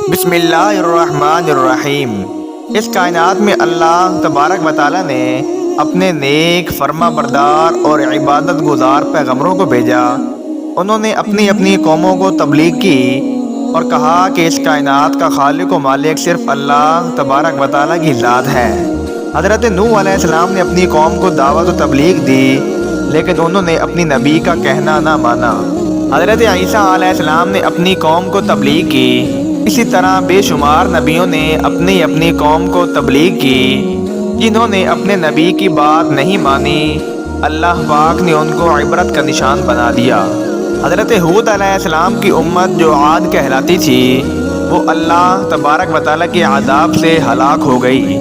بسم اللہ الرحمن الرحیم۔ اس کائنات میں اللہ تبارک و تعالیٰ نے اپنے نیک فرما بردار اور عبادت گزار پیغمبروں کو بھیجا۔ انہوں نے اپنی اپنی قوموں کو تبلیغ کی اور کہا کہ اس کائنات کا خالق و مالک صرف اللہ تبارک و تعالیٰ کی ذات ہے۔ حضرت نوح علیہ السلام نے اپنی قوم کو دعوت و تبلیغ دی، لیکن انہوں نے اپنی نبی کا کہنا نہ مانا۔ حضرت عیسیٰ علیہ السلام نے اپنی قوم کو تبلیغ کی۔ اسی طرح بے شمار نبیوں نے اپنی اپنی قوم کو تبلیغ کی۔ جنہوں نے اپنے نبی کی بات نہیں مانی، اللہ پاک نے ان کو عبرت کا نشان بنا دیا۔ حضرت ہود علیہ السلام کی امت جو عاد کہلاتی تھی، وہ اللہ تبارک و تعالیٰ کے عذاب سے ہلاک ہو گئی،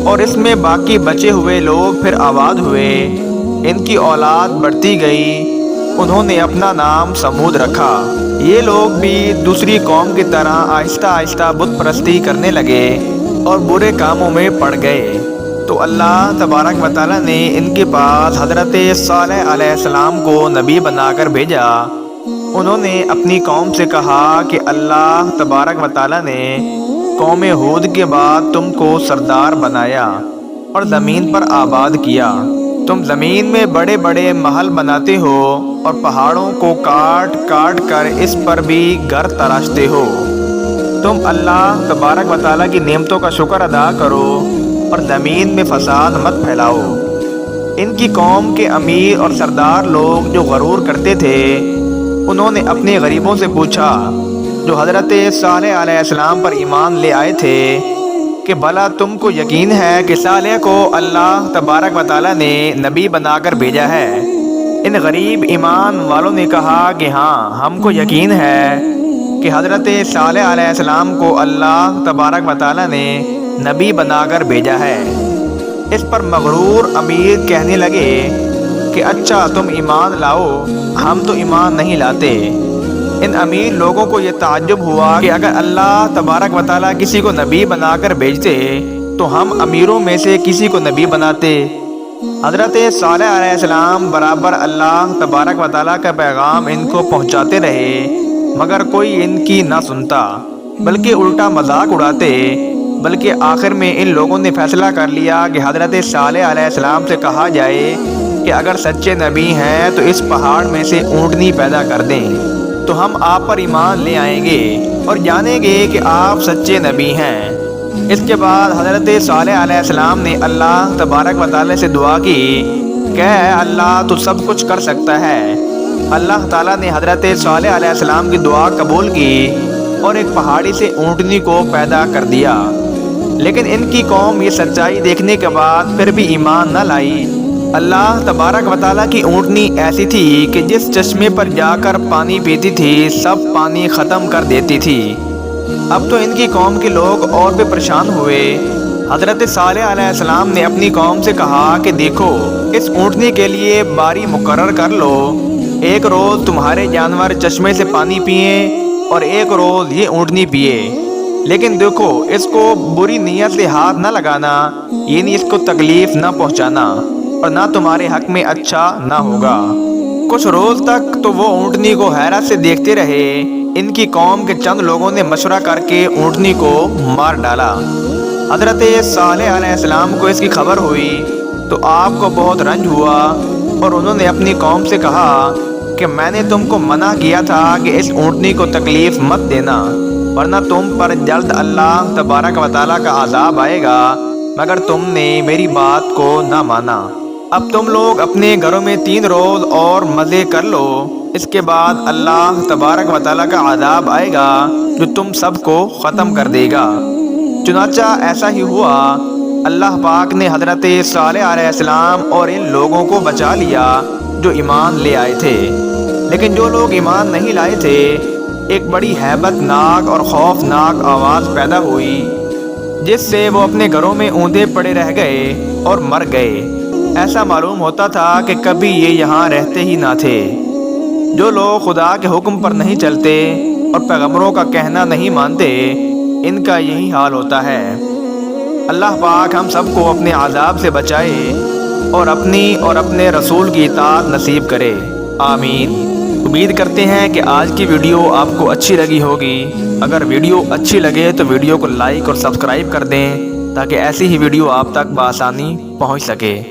اور اس میں باقی بچے ہوئے لوگ پھر آباد ہوئے۔ ان کی اولاد بڑھتی گئی، انہوں نے اپنا نام سمود رکھا۔ یہ لوگ بھی دوسری قوم کی طرح آہستہ آہستہ بت پرستی کرنے لگے اور برے کاموں میں پڑ گئے۔ تو اللہ تبارک و تعالیٰ نے ان کے پاس حضرت صالح علیہ السلام کو نبی بنا کر بھیجا۔ انہوں نے اپنی قوم سے کہا کہ اللہ تبارک و تعالیٰ نے قوم ہود کے بعد تم کو سردار بنایا اور زمین پر آباد کیا۔ تم زمین میں بڑے بڑے محل بناتے ہو اور پہاڑوں کو کاٹ کاٹ کر اس پر بھی گھر تراشتے ہو۔ تم اللہ تبارک و تعالیٰ کی نعمتوں کا شکر ادا کرو اور زمین میں فساد مت پھیلاؤ۔ ان کی قوم کے امیر اور سردار لوگ جو غرور کرتے تھے، انہوں نے اپنے غریبوں سے پوچھا جو حضرت صالح علیہ السلام پر ایمان لے آئے تھے کہ بھلا تم کو یقین ہے کہ صالح کو اللہ تبارک و تعالیٰ نے نبی بنا کر بھیجا ہے؟ ان غریب ایمان والوں نے کہا کہ ہاں، ہم کو یقین ہے کہ حضرت صالح علیہ السلام کو اللہ تبارک و تعالیٰ نے نبی بنا کر بھیجا ہے۔ اس پر مغرور امیر کہنے لگے کہ اچھا، تم ایمان لاؤ، ہم تو ایمان نہیں لاتے۔ ان امیر لوگوں کو یہ تعجب ہوا کہ اگر اللہ تبارک و تعالیٰ کسی کو نبی بنا کر بھیجتے تو ہم امیروں میں سے کسی کو نبی بناتے۔ حضرت صالح علیہ السلام برابر اللہ تبارک و تعالیٰ کا پیغام ان کو پہنچاتے رہے، مگر کوئی ان کی نہ سنتا، بلکہ الٹا مذاق اڑاتے۔ بلکہ آخر میں ان لوگوں نے فیصلہ کر لیا کہ حضرت صالح علیہ السلام سے کہا جائے کہ اگر سچے نبی ہیں تو اس پہاڑ میں سے اونٹنی پیدا کر دیں، تو ہم آپ پر ایمان لے آئیں گے اور جانیں گے کہ آپ سچے نبی ہیں۔ اس کے بعد حضرت صالح علیہ السلام نے اللہ تبارک و تعالیٰ سے دعا کی کہ اے اللہ، تو سب کچھ کر سکتا ہے۔ اللہ تعالیٰ نے حضرت صالح علیہ السلام کی دعا قبول کی اور ایک پہاڑی سے اونٹنی کو پیدا کر دیا۔ لیکن ان کی قوم یہ سچائی دیکھنے کے بعد پھر بھی ایمان نہ لائی۔ اللہ تبارک و تعالیٰ کی اونٹنی ایسی تھی کہ جس چشمے پر جا کر پانی پیتی تھی، سب پانی ختم کر دیتی تھی۔ اب تو ان کی قوم کے لوگ اور بھی پریشان ہوئے۔ حضرت صالح علیہ السلام نے اپنی قوم سے کہا کہ دیکھو، اس اونٹنی کے لیے باری مقرر کر لو۔ ایک روز تمہارے جانور چشمے سے پانی پئیں اور ایک روز یہ اونٹنی پیے، لیکن دیکھو، اس کو بری نیت سے ہاتھ نہ لگانا، یعنی اس کو تکلیف نہ پہنچانا، اور نہ تمہارے حق میں اچھا نہ ہوگا۔ کچھ روز تک تو وہ اونٹنی کو حیرت سے دیکھتے رہے۔ ان کی قوم کے چند لوگوں نے مشورہ کر کے اونٹنی کو مار ڈالا۔ حضرت صالح علیہ السلام کو اس کی خبر ہوئی تو آپ کو بہت رنج ہوا، اور انہوں نے اپنی قوم سے کہا کہ میں نے تم کو منع کیا تھا کہ اس اونٹنی کو تکلیف مت دینا، ورنہ تم پر جلد اللہ تبارک و تعالیٰ کا عذاب آئے گا، مگر تم نے میری بات کو نہ مانا۔ اب تم لوگ اپنے گھروں میں 3 روز اور مزے کر لو، اس کے بعد اللہ تبارک و تعالیٰ کا عذاب آئے گا جو تم سب کو ختم کر دے گا۔ چنانچہ ایسا ہی ہوا۔ اللہ پاک نے حضرت صالح علیہ السلام اور ان لوگوں کو بچا لیا جو ایمان لے آئے تھے۔ لیکن جو لوگ ایمان نہیں لائے تھے، ایک بڑی ہیبت ناک اور خوفناک آواز پیدا ہوئی، جس سے وہ اپنے گھروں میں اوندے پڑے رہ گئے اور مر گئے۔ ایسا معلوم ہوتا تھا کہ کبھی یہ یہاں رہتے ہی نہ تھے۔ جو لوگ خدا کے حکم پر نہیں چلتے اور پیغمبروں کا کہنا نہیں مانتے، ان کا یہی حال ہوتا ہے۔ اللہ پاک ہم سب کو اپنے عذاب سے بچائے اور اپنی اور اپنے رسول کی اطاعت نصیب کرے، آمین۔ امید کرتے ہیں کہ آج کی ویڈیو آپ کو اچھی لگی ہوگی۔ اگر ویڈیو اچھی لگے تو ویڈیو کو لائک اور سبسکرائب کر دیں تاکہ ایسی ہی ویڈیو آپ تک بآسانی پہنچ سکے۔